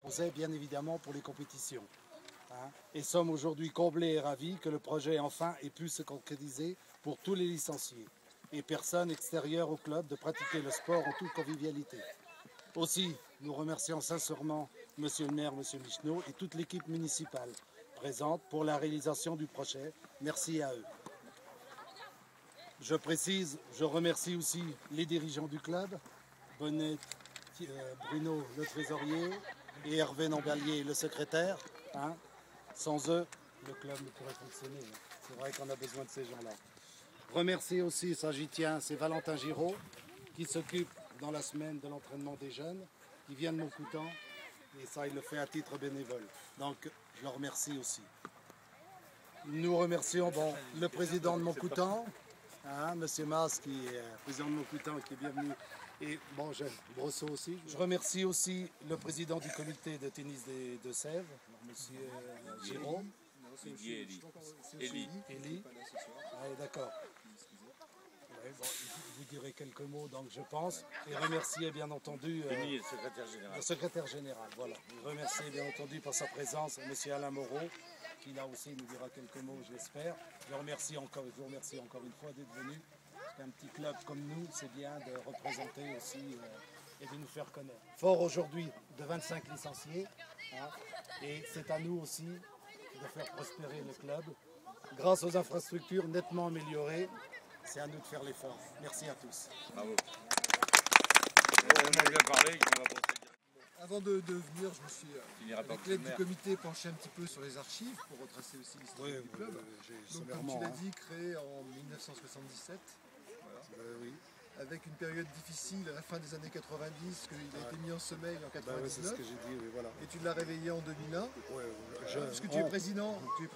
proposait bien évidemment pour les compétitions. Et sommes aujourd'hui comblés et ravis que le projet enfin ait pu se concrétiser pour tous les licenciés et personnes extérieures au club de pratiquer le sport en toute convivialité. Aussi, nous remercions sincèrement Monsieur le maire, Monsieur Micheneau et toute l'équipe municipale présente pour la réalisation du projet. Merci à eux. Je précise, je remercie aussi les dirigeants du club, Bonnet, Bruno le trésorier et Hervé Nambalier le secrétaire. Sans eux, le club ne pourrait fonctionner. C'est vrai qu'on a besoin de ces gens-là. Remercier aussi, ça j'y tiens, c'est Valentin Giraud qui s'occupe dans la semaine de l'entraînement des jeunes, qui vient de Montcoutan, et ça il le fait à titre bénévole. Donc je le remercie aussi. Nous remercions le président de Montcoutan, Monsieur Mas, qui est président de Montcoutan, qui est bienvenu, et Brosseau aussi. Je remercie aussi le président du comité de tennis de Sèvres, Monsieur Giraud. Élie. D'accord. Ouais, vous direz quelques mots, donc je pense. Et remercier bien entendu le secrétaire général. Voilà. Remercier bien entendu pour sa présence Monsieur Alain Moreau, qui là aussi nous dira quelques mots, je l'espère. Je vous remercie encore une fois d'être venu. Parce qu'un petit club comme nous, c'est bien de représenter aussi et de nous faire connaître. Fort aujourd'hui de 25 licenciés. Et c'est à nous aussi de faire prospérer le club. Grâce aux infrastructures nettement améliorées, c'est à nous de faire l'effort. Merci à tous. Bravo. On a bien parlé. Avant de venir, je me suis, avec l'aide du comité, penché un petit peu sur les archives pour retracer aussi l'histoire du club. Donc, comme tu l'as dit, créé en 1977. Voilà. Avec une période difficile à la fin des années 90, qu'il a été mis en sommeil en 99. C'est ce que j'ai dit, voilà. Et tu l'as réveillé en 2001. Parce que tu es président depuis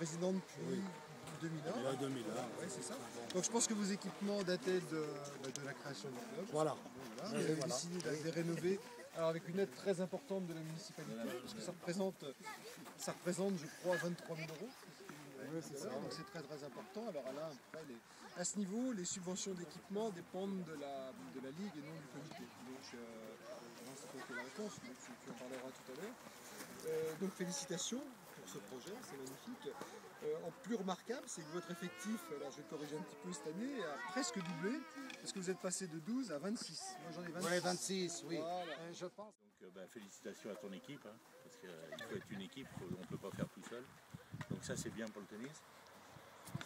2001. 2001. Oui, c'est ça. Donc je pense que vos équipements dataient de la création du club. Voilà. Vous avez décidé de les rénover. Alors avec une aide très importante de la municipalité, parce que ça représente, je crois, 23 000 €. Oui, c'est ça. Donc c'est très très important. Alors là, après, à ce niveau, les subventions d'équipement dépendent de la Ligue et non du comité. Donc c'est toi qui as la réponse, donc tu en parleras tout à l'heure. Donc félicitations pour ce projet, c'est magnifique. En plus remarquable, c'est que votre effectif, alors je vais corriger un petit peu cette année, a presque doublé, parce que vous êtes passé de 12 à 26. Moi j'en ai 26. Oui, 26, oui. Voilà. Je pense. Donc félicitations à ton équipe, parce qu'il faut être une équipe, on ne peut pas faire tout seul. Donc ça c'est bien pour le tennis,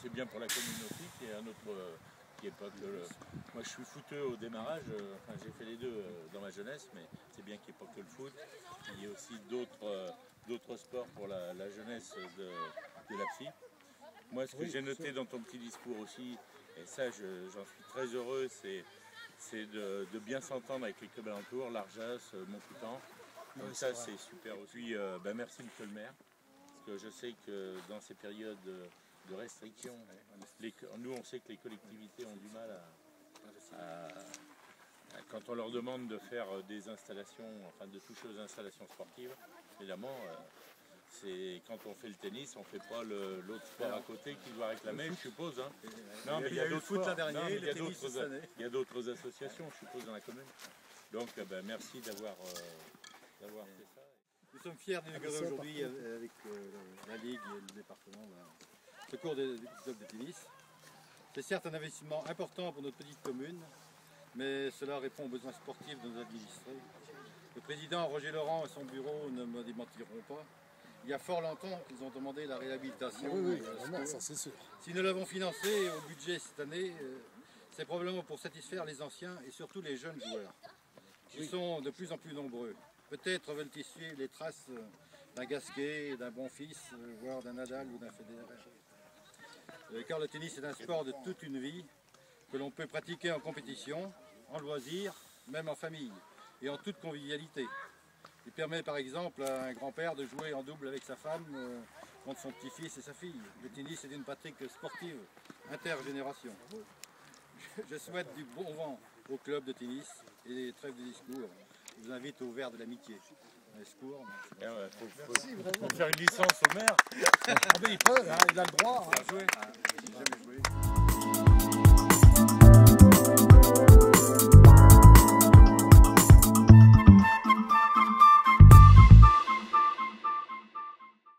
c'est bien pour la commune aussi, qui est un autre qui est pas que le... Moi je suis footeux au démarrage, j'ai fait les deux dans ma jeunesse, mais c'est bien qu'il n'y ait pas que le foot, il y a aussi d'autres sports pour la jeunesse de la psy. Moi ce que j'ai noté dans ton petit discours aussi, et ça j'en suis très heureux, c'est de bien s'entendre avec les clubs alentours, l'Arjas, Montcoutan. Donc ça c'est super aussi. Merci monsieur le maire. Parce que je sais que dans ces périodes de restrictions, nous on sait que les collectivités ont du mal quand on leur demande de faire des installations, enfin de toucher aux installations sportives, évidemment, c'est quand on fait le tennis, on ne fait pas l'autre sport à côté qui doit réclamer, je suppose. Non, mais il y a d'autres sports, il y a d'autres associations, je suppose, dans la commune. Donc merci d'avoir fait ça. Nous sommes fiers d'inaugurer aujourd'hui avec la Ligue et le département ce cours du club de tennis. C'est certes un investissement important pour notre petite commune, mais cela répond aux besoins sportifs de nos administrés. Le président Roger Laurent et son bureau ne me démentiront pas. Il y a fort longtemps qu'ils ont demandé la réhabilitation. Ça c'est sûr. Si nous l'avons financé au budget cette année, c'est probablement pour satisfaire les anciens et surtout les jeunes joueurs, qui sont de plus en plus nombreux. Peut-être veulent-ils suivre les traces d'un Gasquet, d'un Bonfils, voire d'un Nadal ou d'un Federer. Car le tennis est un sport de toute une vie que l'on peut pratiquer en compétition, en loisir, même en famille et en toute convivialité. Il permet par exemple à un grand-père de jouer en double avec sa femme contre son petit-fils et sa fille. Le tennis est une pratique sportive intergénération. Je souhaite du bon vent au club de tennis et des trêves de discours. Je vous invite au verre de l'amitié. Il faut faire une licence au maire. Il peut, il a le droit. J'ai jamais joué.